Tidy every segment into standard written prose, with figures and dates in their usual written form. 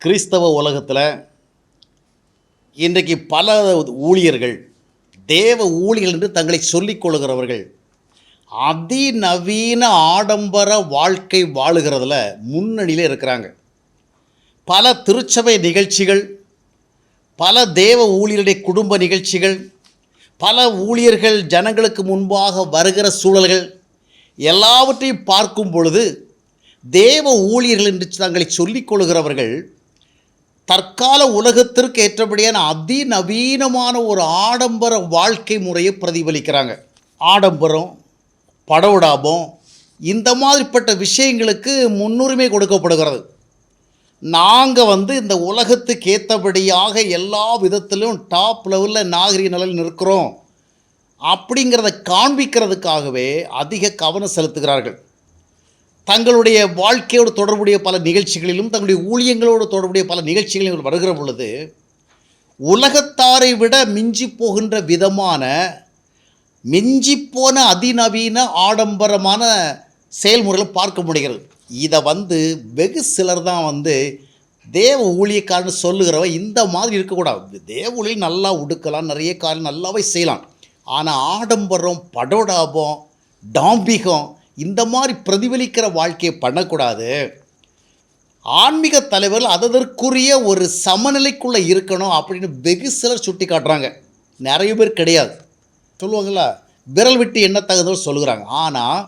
கிறிஸ்தவ உலகத்தில் இன்றைக்கு பல ஊழியர்கள் தேவ ஊழியர்கள் என்று தங்களை சொல்லிக் கொள்கிறவர்கள் அதிநவீன ஆடம்பர வாழ்க்கை வாழுகிறதுல முன்னணியில் இருக்கிறாங்க. பல திருச்சபை நிகழ்ச்சிகள், பல தேவ ஊழியருடைய குடும்ப நிகழ்ச்சிகள், பல ஊழியர்கள் ஜனங்களுக்கு முன்பாக வருகிற சூழல்கள் எல்லாவற்றையும் பார்க்கும் பொழுது தேவ ஊழியர்கள் என்று தங்களை சொல்லிக் கொள்கிறவர்கள் தற்கால உலகத்திற்கு ஏற்றபடியான அதிநவீனமான ஒரு ஆடம்பர வாழ்க்கை முறையை பிரதிபலிக்கிறாங்க. ஆடம்பரம், படோடாபம், இந்த மாதிரிப்பட்ட விஷயங்களுக்கு முன்னுரிமை கொடுக்கப்படுகிறது. நாங்கள் இந்த உலகத்துக்கு ஏற்றபடியாக எல்லா விதத்திலும் டாப் லெவலில் நாகரிக நிலையில் இருக்கிறோம் அப்படிங்கிறத காண்பிக்கிறதுக்காகவே அதிக கவனம் செலுத்துகிறார்கள். தங்களுடைய வாழ்க்கையோடு தொடர்புடைய பல நிகழ்ச்சிகளிலும் தங்களுடைய ஊழியங்களோடு தொடர்புடைய பல நிகழ்ச்சிகளிலும் வருகிற பொழுது உலகத்தாரை விட மிஞ்சி போகின்ற விதமான மிஞ்சிப்போன அதிநவீன ஆடம்பரமான செயல்முறைகளை பார்க்க முடிகிறது. இதை வெகு சிலர் தான் தேவ ஊழியக்காரன்னு சொல்லுகிறவ இந்த மாதிரி இருக்கக்கூடாது. தேவ ஊழியர் நல்லா உடுக்கலாம், நிறைய காரியம் நல்லாவே செய்யலாம். ஆனால் ஆடம்பரம், படோடாபம், டாம்பிகம் இந்த மாதிரி பிரதிபலிக்கிற வாழ்க்கையை பண்ணக்கூடாது. ஆன்மீக தலைவர்கள் அதற்குரிய ஒரு சமநிலைக்குள்ளே இருக்கணும் அப்படின்னு வெகு சிலர் சுட்டி காட்டுறாங்க. நிறைய பேர் கிடையாது. சொல்லுவாங்களா, விரல் விட்டு என்ன தகுந்தவர் சொல்லுகிறாங்க. ஆனால்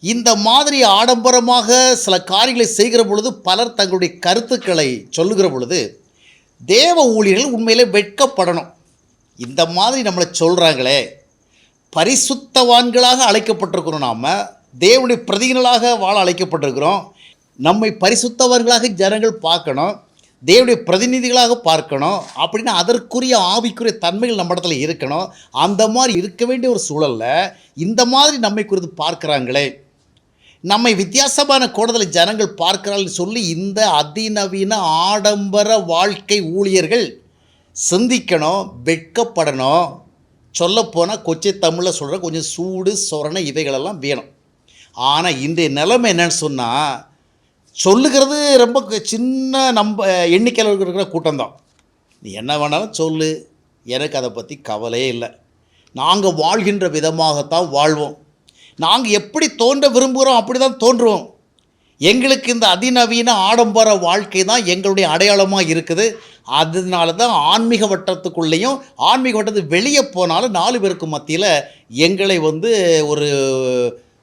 இந்த மாதிரி ஆடம்பரமாக சில காரியங்களை செய்கிற பொழுது பலர் தங்களுடைய கருத்துக்களை சொல்லுகிற பொழுது தேவ ஊழியர்கள் உண்மையிலே வெட்கப்படணும். இந்த மாதிரி நம்மளை சொல்கிறாங்களே, பரிசுத்தவான்களாக அழைக்கப்பட்டிருக்கிறோம், நாம் தேவனுடைய பிரதிநிதிகளாக வாழ அழைக்கப்பட்டிருக்கிறோம். நம்மை பரிசுத்தவான்களாக ஜனங்கள் பார்க்கணும், தேவனுடைய பிரதிநிதிகளாக பார்க்கணும். அப்படின்னா அதற்குரிய ஆவிக்குரிய தன்மைகள் நம்ம இடத்துல இருக்கணும். அந்த மாதிரி இருக்க வேண்டிய ஒரு சூழலில் இந்த மாதிரி நம்மை குறித்து பார்க்குறாங்களே, நம்மை வித்தியாசமான கோணத்தில் ஜனங்கள் பார்க்கிறார்கள் சொல்லி இந்த அதிநவீன ஆடம்பர வாழ்க்கை ஊழியர்கள் சிந்திக்கணும், வெட்கப்படணும். சொல்லப்போனால் கொச்சை தமிழில் சொல்கிற கொஞ்சம் சூடு சொரணை இவைகளெல்லாம் வேணும். ஆனால் இன்றைய நிலைமை என்னன்னு சொன்னால், சொல்லுகிறது ரொம்ப சின்ன நம்ம எண்ணிக்கையில் இருக்கிற கூட்டம்தான். நீ என்ன வேணாலும் சொல்லு, எனக்கு அதை பற்றி கவலையே இல்லை. நாங்கள் வாழ்கின்ற விதமாகத்தான் வாழ்வோம், நாங்கள் எப்படி தோன்ற விரும்புகிறோம் அப்படி தான் தோன்றுவோம். எங்களுக்கு இந்த அதிநவீன ஆடம்பர வாழ்க்கை தான் எங்களுடைய அடையாளமாக இருக்குது. அதனால தான் ஆன்மீக வட்டத்துக்குள்ளேயும் ஆன்மீக வட்டத்துக்கு வெளியே போனாலும் 4 பேருக்கு மத்தியில் எங்களை ஒரு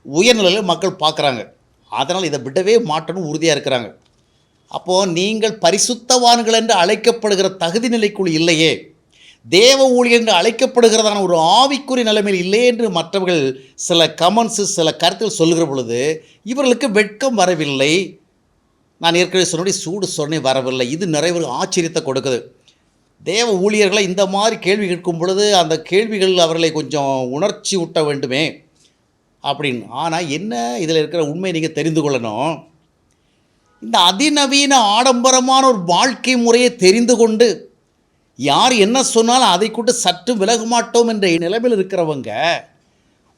உயர்நிலையில் மக்கள் பார்க்குறாங்க. அதனால் இதை விடவே மாட்டணும் உறுதியாக இருக்கிறாங்க. அப்போது நீங்கள் பரிசுத்தவான்கள் என்று அழைக்கப்படுகிற தகுதி நிலைக்குள் இல்லையே, தேவ ஊழியர் என்று அழைக்கப்படுகிறதான ஒரு ஆவிக்குரிய நிலைமையில் இல்லை என்று மற்றவர்கள் சில கமெண்ட்ஸு, சில கருத்துகள் சொல்லுகிற பொழுது இவர்களுக்கு வெட்கம் வரவில்லை. நான் ஏற்கனவே சொன்னபடி சூடு சொன்னே வரவில்லை. இது நிறைய ஆச்சரியத்தை கொடுக்குது. தேவ ஊழியர்களை இந்த மாதிரி கேள்வி கேட்கும் பொழுது அந்த கேள்விகள் அவர்களை கொஞ்சம் உணர்ச்சி ஊட்ட வேண்டுமே அப்படின்னு. ஆனால் என்ன இதில் இருக்கிற உண்மை நீங்கள் தெரிந்து கொள்ளணும். இந்த அதிநவீன ஆடம்பரமான ஒரு வாழ்க்கை முறையை தெரிந்து கொண்டு யார் என்ன சொன்னாலும் அதை கொண்டு சற்று விலக மாட்டோம் என்ற நிலைமையில் இருக்கிறவங்க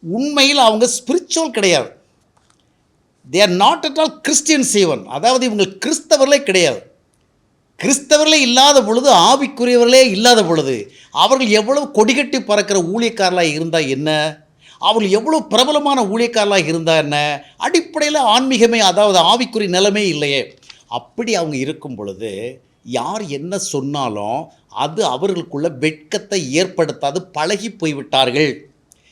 உண்மையில் அவங்க ஸ்பிரிச்சுவல் கிடையாது. They are not at all Christians even. அதாவது இவங்க கிறிஸ்தவர்களே கிடையாது. கிறிஸ்தவர்களே இல்லாத பொழுது, ஆவிக்குரியவர்களே இல்லாத பொழுது அவர்கள் எவ்வளவு கொடிகட்டி பறக்கிற ஊழியக்காரலாக இருந்தால் என்ன, அவர்கள் எவ்வளோ பிரபலமான ஊழியக்காரலாக இருந்தால் என்ன, அடிப்படையில் ஆன்மீகமே அதாவது ஆவிக்குரிய நிலைமை இல்லையே. அப்படி அவங்க இருக்கும் பொழுது யார் என்ன சொன்னாலும் அது அவர்களுக்குள்ள வெட்கத்தை ஏற்படுத்தாது பழகி போய்விட்டார்கள்.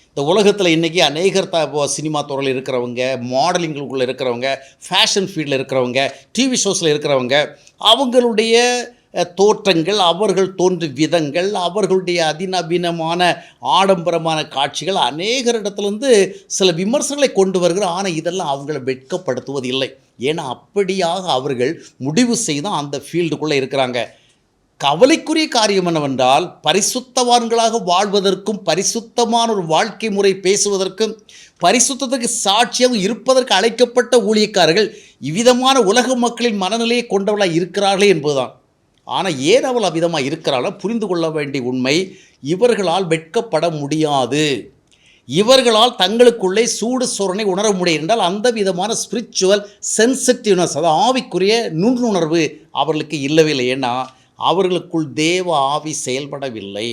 இந்த உலகத்தில் இன்றைக்கி அநேகர் சினிமா துறையில் இருக்கிறவங்க, மாடலிங்களுக்குள்ளே இருக்கிறவங்க, ஃபேஷன் ஃபீல்டில் இருக்கிறவங்க, டிவி ஷோஸில் இருக்கிறவங்க, அவங்களுடைய தோற்றங்கள், அவர்கள் தோன்றும் விதங்கள், அவர்களுடைய அதிநவீனமான ஆடம்பரமான காட்சிகள் அநேகரிடத்துலேருந்து சில விமர்சனங்களை கொண்டு வருகிற. ஆனால் இதெல்லாம் அவங்களை வெட்கப்படுத்துவது இல்லை. ஏன்னா அப்படியாக அவர்கள் முடிவு செய்து அந்த ஃபீல்டுக்குள்ளே இருக்கிறாங்க. கவலைக்குரிய காரியம் என்னவென்றால், பரிசுத்தவான்களாக வாழ்வதற்கும் பரிசுத்தமான ஒரு வாழ்க்கை முறை பேசுவதற்கும் பரிசுத்தத்துக்கு சாட்சியாக இருப்பதற்கு அழைக்கப்பட்ட ஊழியக்காரர்கள் இவ்விதமான உலக மக்களின் மனநிலையை கொண்டவர்களாக இருக்கிறார்களே என்பதுதான். ஆனால் ஏன் அவள் அவ்விதமாக இருக்கிறாளோ புரிந்து கொள்ள வேண்டிய உண்மை, இவர்களால் வெட்கப்பட முடியாது. இவர்களால் தங்களுக்குள்ளே சூடு சொரணை உணர முடியும் என்றால் அந்த விதமான ஸ்பிரிச்சுவல் சென்சிட்டிவ்னஸ், அதாவது ஆவிக்குரிய நுண்ணுணர்வு அவர்களுக்கு இல்லவே இல்லை. ஏன்னா அவர்களுக்குள் தேவ ஆவி செயல்படவில்லை.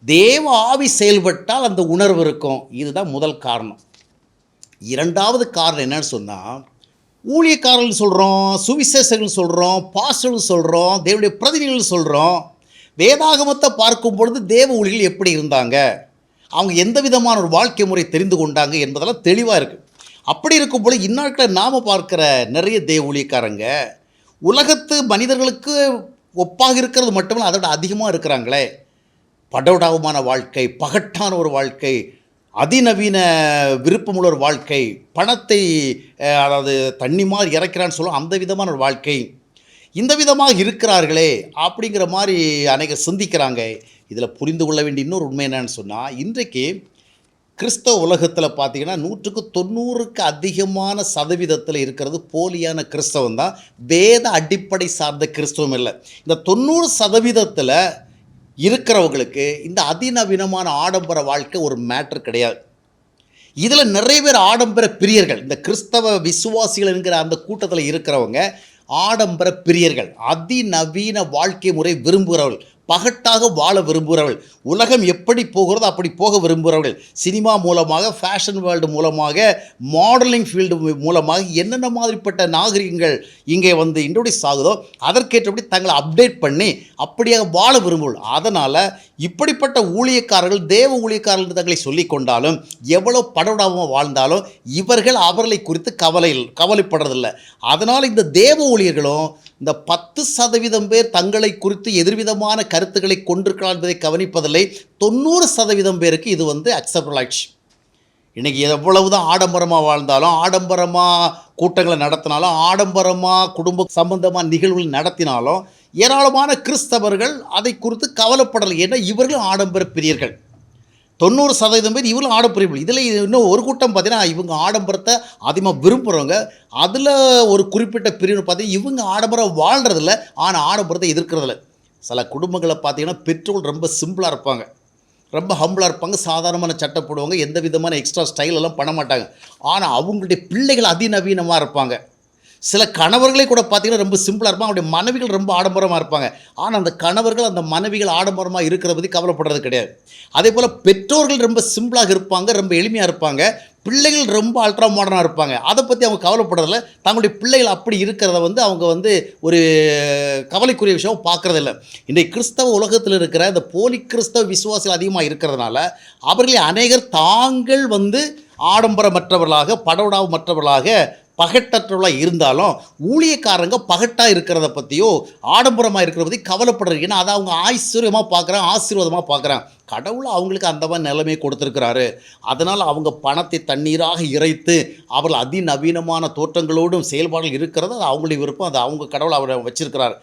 தேவ ஆவி செயல்பட்டால் அந்த உணர்வு இருக்கும். இதுதான் முதல் காரணம். இரண்டாவது காரணம் என்னன்னு சொன்னால், ஊழியக்காரர்கள் சொல்கிறோம், சுவிசேஷர்கள் சொல்கிறோம், பாஸ்டர்கள் சொல்கிறோம், தேவனுடைய பிரதிநிதிகள் சொல்கிறோம். வேதாகமத்தை பார்க்கும் பொழுது தேவ ஊழியர்கள் எப்படி இருந்தாங்க, அவங்க எந்த விதமான ஒரு வாழ்க்கை முறை தெரிந்து கொண்டாங்க என்பதெல்லாம் தெளிவாக இருக்குது. அப்படி இருக்கும் பொழுது இந்நாட்களில் நாம் பார்க்குற நிறைய தேவ ஊழியக்காரங்க உலகத்து மனிதர்களுக்கு ஒப்பாக இருக்கிறது மட்டுமில்லை, அதோட அதிகமாக இருக்கிறாங்களே. படோடாவுமான வாழ்க்கை, பகட்டான ஒரு வாழ்க்கை, அதிநவீன விருப்பமுள்ள ஒரு வாழ்க்கை, பணத்தை அதாவது தண்ணி மாதிரி இறைக்கிறான்னு சொல்லுவோம், அந்த விதமான ஒரு வாழ்க்கை, இந்த விதமாக இருக்கிறார்களே அப்படிங்கிற மாதிரி அநேகர் சிந்திக்கிறாங்க. இதில் புரிந்து கொள்ள வேண்டிய இன்னொரு உண்மை என்னன்னு சொன்னால், இன்றைக்கு கிறிஸ்தவ உலகத்தில் பார்த்திங்கன்னா 100க்கு அதிகமான சதவீதத்தில் இருக்கிறது போலியான கிறிஸ்தவம் தான், வேத அடிப்படை சார்ந்த கிறிஸ்தவம் இல்லை. இந்த 90% இருக்கிறவங்களுக்கு இந்த அதிநவீனமான ஆடம்பர வாழ்க்கை ஒரு மேட்டர் கிடையாது. இதில் நிறைய பேர் ஆடம்பர பிரியர்கள். இந்த கிறிஸ்தவ விசுவாசிகள் என்கிற அந்த கூட்டத்தில் இருக்கிறவங்க ஆடம்பர பிரியர்கள், அதிநவீன வாழ்க்கை முறை விரும்புகிறவர்கள், பகட்டாக வாழ விரும்புகிறவர்கள், உலகம் எப்படி போகிறதோ அப்படி போக விரும்புகிறவர்கள், சினிமா மூலமாக, ஃபேஷன் வேர்ல்டு மூலமாக, மாடலிங் ஃபீல்டு மூலமாக என்னென்ன மாதிரிப்பட்ட நாகரிகங்கள் இங்கே வந்து இன்ட்ரோடியூஸ் ஆகுதோ அதற்கேற்றபடி தங்களை அப்டேட் பண்ணி அப்படியாக வாழ விரும்புகிறோம். அதனால் இப்படிப்பட்ட ஊழியக்காரர்கள் தேவ ஊழியக்காரர்கள் தங்களை சொல்லி கொண்டாலும் எவ்வளோ படவிடாமல் வாழ்ந்தாலும் இவர்கள் அவர்களை குறித்து கவலைப்படுறதில்லை. அதனால் இந்த தேவ ஊழியர்களும் இந்த 10% பேர் தங்களை குறித்து எதிர்விதமான கருத்துக்களை கொண்டிருக்கலாம் என்பதை கவனிப்பதில்லை. 90% பேருக்கு இது வந்து அக்செப்டபிள் ஆயிடுச்சு. இன்றைக்கி எவ்வளவு தான் ஆடம்பரமாக வாழ்ந்தாலும், ஆடம்பரமாக கூட்டங்களை நடத்தினாலும், ஆடம்பரமாக குடும்ப சம்பந்தமான நிகழ்வுகள் நடத்தினாலும் ஏராளமான கிறிஸ்தவர்கள் அதை குறித்து கவலைப்படலை. ஏன்னா இவர்களும் ஆடம்பர பிரியர்கள். 90% பேர் இவங்களும் ஆடம்பரம். இதில் இன்னும் ஒரு கூட்டம் பார்த்தீங்கன்னா இவங்க ஆடம்பரத்தை அதிகமாக விரும்புகிறவங்க. அதில் ஒரு குறிப்பிட்ட பிரிவு பார்த்தீங்கன்னா இவங்க ஆடம்பரம் வாழ்கிறதில்ல, ஆனால் ஆடம்பரத்தை எதிர்க்கிறதில்ல. சில குடும்பங்களை பார்த்தீங்கன்னா பெற்றோர்கள் ரொம்ப சிம்பிளாக இருப்பாங்க, ரொம்ப ஹம்பிளாக இருப்பாங்க, சாதாரணமான சட்டை போடுவாங்க, எந்த விதமான எக்ஸ்ட்ரா ஸ்டைல் எல்லாம் பண்ண மாட்டாங்க. ஆனால் அவங்களுடைய பிள்ளைகள் அதிநவீனமாக இருப்பாங்க. சில கணவர்களே கூட பார்த்திங்கன்னா ரொம்ப சிம்பிளாக இருப்பாங்க, அவருடைய மனைவிகள் ரொம்ப ஆடம்பரமாக இருப்பாங்க. ஆனால் அந்த கணவர்கள் அந்த மனைவிகள் ஆடம்பரமாக இருக்கிறத பற்றி கவலைப்படுறது கிடையாது. அதே போல் பெற்றோர்கள் ரொம்ப சிம்பிளாக இருப்பாங்க, ரொம்ப எளிமையாக இருப்பாங்க, பிள்ளைகள் ரொம்ப அல்ட்ரா மாடர்னாக இருப்பாங்க. அதை பற்றி அவங்க கவலைப்படுறதில்ல. தங்களுடைய பிள்ளைகள் அப்படி இருக்கிறத வந்து அவங்க வந்து ஒரு கவலைக்குரிய விஷயம் பார்க்குறதில்ல. இன்றைக்கு கிறிஸ்தவ உலகத்தில் இருக்கிற இந்த போலி கிறிஸ்தவ விசுவாசிகள் அதிகமாக இருக்கிறதுனால அவர்களை அநேகர் தாங்கள் வந்து ஆடம்பரமற்றவர்களாக, படவிடாமற்றவர்களாக, பகட்டற்றவர்களாக இருந்தாலும் ஊழியக்காரங்க பகட்டாக இருக்கிறத பற்றியோ ஆடம்பரமாக இருக்கிறத பற்றி கவலைப்படுறது. ஏன்னா அதை அவங்க ஐஸ்வர்யமாக பார்க்குறாங்க, ஆசீர்வாதமாக பார்க்குறாங்க. கடவுள் அவங்களுக்கு அந்த மாதிரி நிலைமையை கொடுத்துருக்கிறாரு. அதனால் அவங்க பணத்தை தண்ணீராக இறைத்து அவர்கள் அதிநவீனமான தோற்றங்களோடும் செயல்பாடுகள் இருக்கிறது அது அவங்களுடைய விருப்பம், அது அவங்க கடவுள் அவரை வச்சிருக்கிறார்.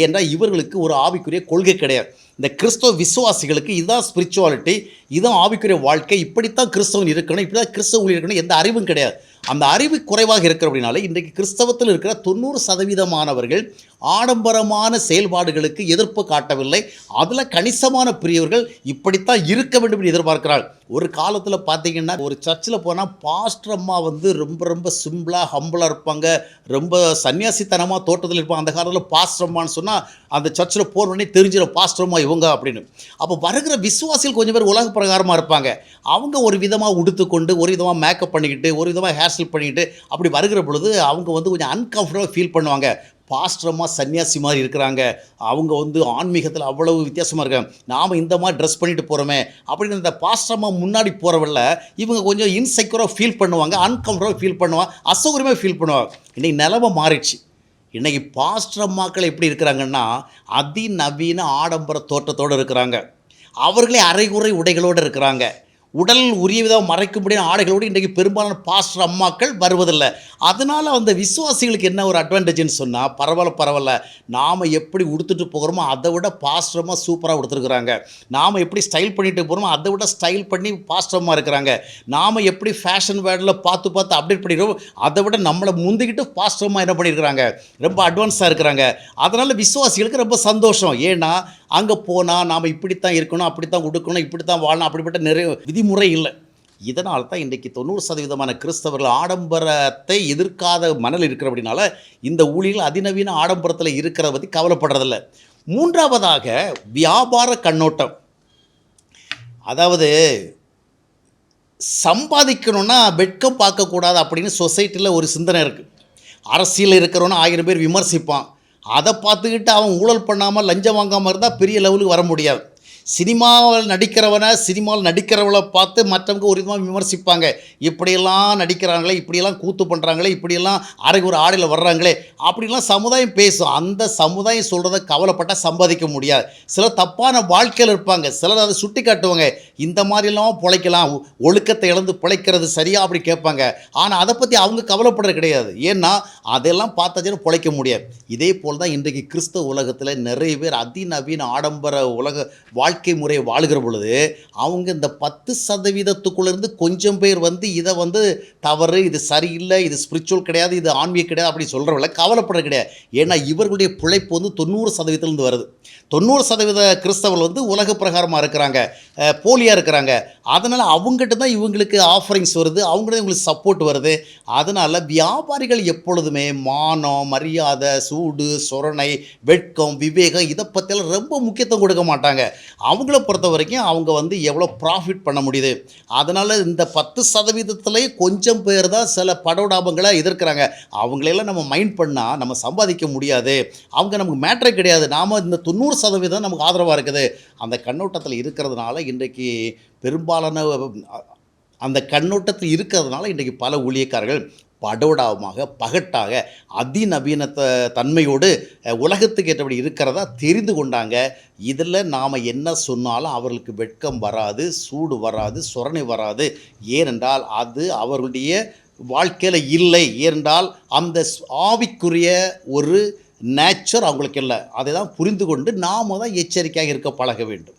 ஏன்னா இவர்களுக்கு ஒரு ஆவிக்குரிய கொள்கை கிடையாது. இந்த கிறிஸ்தவ விசுவாசிகளுக்கு இதுதான் ஸ்பிரிச்சுவாலிட்டி, இதுதான் ஆவிக்குரிய வாழ்க்கை, இப்படித்தான் கிறிஸ்தவன் இருக்கணும், இப்படி தான் கிறிஸ்தவ ஊழியர் இருக்கணும், எந்த அறிவும் கிடையாது. அந்த அறிவு குறைவாக இருக்கிற அப்படின்னால இன்றைக்கு கிறிஸ்தவத்தில் இருக்கிற 90% ஆடம்பரமான செயல்பாடுகளுக்கு எதிர்ப்பு காட்டவில்லை. அதில் கணிசமான பிரியவர்கள் இப்படித்தான் இருக்க வேண்டும் என்று எதிர்பார்க்கிறாள். ஒரு காலத்தில் பார்த்தீங்கன்னா ஒரு சர்ச்சில் போனால் பாஸ்டர் அம்மா வந்து ரொம்ப ரொம்ப சிம்பிளாக ஹம்பிளாக இருப்பாங்க, ரொம்ப சன்னியாசித்தனமாக தோட்டத்தில் இருப்பாங்க. அந்த காலத்தில் பாஸ்டர் அம்மான்னு சொன்னால் அந்த சர்ச்சில் போனோடனே தெரிஞ்சிடும் பாஸ்டர் அம்மா இவங்க அப்படின்னு. அப்போ வருகிற விசுவாசிகள் கொஞ்சம் பேர் உலக பிரகாரமாக இருப்பாங்க. அவங்க ஒரு விதமாக உடுத்துக்கொண்டு, ஒரு விதமாக மேக்கப் பண்ணிக்கிட்டு, ஒரு விதமாக ஹேர் ஸ்டைல் பண்ணிக்கிட்டு அப்படி வருகிற பொழுது அவங்க வந்து கொஞ்சம் அன்கம்ஃபர்டபுளாக ஃபீல் பண்ணுவாங்க. பாஸ்டரம்மா சன்னியாசி மாதிரி இருக்கிறாங்க, அவங்க வந்து ஆன்மீகத்தில் அவ்வளவு வித்தியாசமாக இருக்காங்க, நாம் இந்த மாதிரி ட்ரெஸ் பண்ணிட்டு போகிறோமே அப்படின்னு இந்த பாஸ்டரம்மா முன்னாடி போகிறவள்ள இவங்க கொஞ்சம் இன்செக்யூராக ஃபீல் பண்ணுவாங்க, அன்கம்ஃபர்டபுளாக ஃபீல் பண்ணுவாங்க, அசௌகரியமாக ஃபீல் பண்ணுவாங்க. இன்றைக்கி நிலமை மாறிடுச்சு. இன்றைக்கி பாஸ்டர் அம்மாக்கள் எப்படி இருக்கிறாங்கன்னா அதிநவீன ஆடம்பர தோற்றத்தோடு இருக்கிறாங்க. அவர்களே அரைகுறை உடைகளோடு இருக்கிறாங்க. உடல் உரிய விதம் மறைக்கும்படியான ஆடைகளோடு இன்றைக்கு பெரும்பாலான பாஸ்டர் அம்மாக்கள் வருவதில்லை. அதனால் அந்த விசுவாசிகளுக்கு என்ன ஒரு அட்வான்டேஜ்னு சொன்னால், பரவாயில்ல நாம் எப்படி உடுத்துட்டு போகிறோமோ அதை விட பாஸ்டர் அம்மா சூப்பராக உடுத்துருக்குறாங்க, நாம் எப்படி ஸ்டைல் பண்ணிட்டு போகிறோமோ அதை விட ஸ்டைல் பண்ணி பாஸ்டர் அம்மா இருக்கிறாங்க, நாம் எப்படி ஃபேஷன் வேர்ல்டில் பார்த்து அப்டேட் பண்ணிடுறோம் அதை விட நம்மளை முந்திக்கிட்டு பாஸ்டர் அம்மா என்ன பண்ணியிருக்கிறாங்க, ரொம்ப அட்வான்ஸாக இருக்கிறாங்க. அதனால் விசுவாசிகளுக்கு ரொம்ப சந்தோஷம். ஏன்னா அங்கே போனால் நாம் இப்படித்தான் இருக்கணும், அப்படித்தான் உடுக்கணும், இப்படித்தான் வாழணும், அப்படிப்பட்ட நிறைய விதிமுறை இல்லை. இதனால தான் இன்றைக்கு 90% கிறிஸ்தவர்கள் ஆடம்பரத்தை எதிர்க்காத மனநிலை இருக்கிறபடினால இந்த ஊழியர்கள் அதிநவீன ஆடம்பரத்தில் இருக்கிறத பற்றி கவலைப்படுறதில்ல. மூன்றாவதாக வியாபார கண்ணோட்டம். அதாவது சம்பாதிக்கணும்னா வெட்கம் பார்க்கக்கூடாது அப்படின்னு சொசைட்டியில் ஒரு சிந்தனை இருக்குது. அரசியலில் இருக்கிறவன 1000 பேர் விமர்சிப்பான். அதை பார்த்துக்கிட்டு அவன் ஊழல் பண்ணாமல் லஞ்சம் வாங்காமல் இருந்தால் பெரிய லெவலுக்கு வர முடியாது. சினிமாவில் நடிக்கிறவளை பார்த்து மற்றவங்க ஒரு விதமாக விமர்சிப்பாங்க. இப்படியெல்லாம் நடிக்கிறாங்களே, இப்படியெல்லாம் கூத்து பண்ணுறாங்களே, இப்படியெல்லாம் அரைக்கு ஒரு ஆடையில் வர்றாங்களே அப்படிலாம் சமுதாயம் பேசும். அந்த சமுதாயம் சொல்கிறத கவலைப்பட்டால் சம்பாதிக்க முடியாது. சிலர் தப்பான வாழ்க்கையில் இருப்பாங்க, சிலர் அதை சுட்டி காட்டுவாங்க. இந்த மாதிரிலாம் பிழைக்கலாம், ஒழுக்கத்தை இழந்து பிழைக்கிறது சரியா அப்படி கேட்பாங்க. ஆனால் அதை பற்றி அவங்க கவலைப்படுறது கிடையாது. ஏன்னா அதெல்லாம் பார்த்தாச்சுன்னா பிழைக்க முடியாது. இதே போல் தான் இன்றைக்கு கிறிஸ்தவ உலகத்தில் நிறைய பேர் அதிநவீன ஆடம்பர உலக வாழ்க்கை முறையை வாழுகிற பொழுது அவங்க இந்த 10%க்குள்ளேருந்து கொஞ்சம் பேர் இதை தவறு, இது சரியில்லை, இது ஸ்பிரிச்சுவல் கிடையாது, இது ஆன்மீக கிடையாது அப்படி சொல்கிறவங்கள கவலைப்படுறது கிடையாது. ஏன்னா இவர்களுடைய பிழைப்பு 90%லேருந்து வருது. 90% கிறிஸ்தவர்கள் உலக பிரகாரமாக இருக்கிறாங்க, போலியாக இருக்கிறாங்க. அதனால் அவங்ககிட்ட தான் இவங்களுக்கு ஆஃபரிங்ஸ் வருது, அவங்ககிட்ட இவங்களுக்கு சப்போர்ட் வருது. அதனால் வியாபாரிகள் எப்பொழுதுமே மானம், மரியாதை, சூடு, சொரணை, வெட்கம், விவேகம் இதை பற்றியெல்லாம் ரொம்ப முக்கியத்துவம் கொடுக்க மாட்டாங்க. அவங்கள பொறுத்த வரைக்கும் அவங்க எவ்வளோ ப்ராஃபிட் பண்ண முடியுது. அதனால் இந்த 10%லேயே கொஞ்சம் பேர் தான் சில படோடாபங்களை எதிர்க்கிறாங்க. அவங்களெல்லாம் நம்ம மைண்ட் பண்ணால் நம்ம சம்பாதிக்க முடியாது, அவங்க நமக்கு மேட்ரே கிடையாது, நாம் இந்த 90% நமக்கு ஆதரவாக இருக்குது. அந்த கண்ணோட்டத்தில் இருக்கிறதுனால இன்றைக்கு பெரும்பாலான அந்த கண்ணோட்டத்தில் இருக்கிறதுனால இன்றைக்கு பல ஊழியக்காரர்கள் படோடாவமாக, பகட்டாக, அதிநவீன தன்மையோடு உலகத்துக்கு ஏற்றபடி இருக்கிறதா தெரிந்து கொண்டாங்க. இதில் நாம் என்ன சொன்னாலும் அவர்களுக்கு வெட்கம் வராது, சூடு வராது, சொரணை வராது. ஏனென்றால் அது அவர்களுடைய வாழ்க்கையில் இல்லை. ஏனென்றால் அந்த ஆவிக்குரிய ஒரு நேச்சர் அவங்களுக்கு இல்லை. அதை தான் புரிந்து கொண்டு நாம் தான் எச்சரிக்கையாக இருக்க பழக வேண்டும்.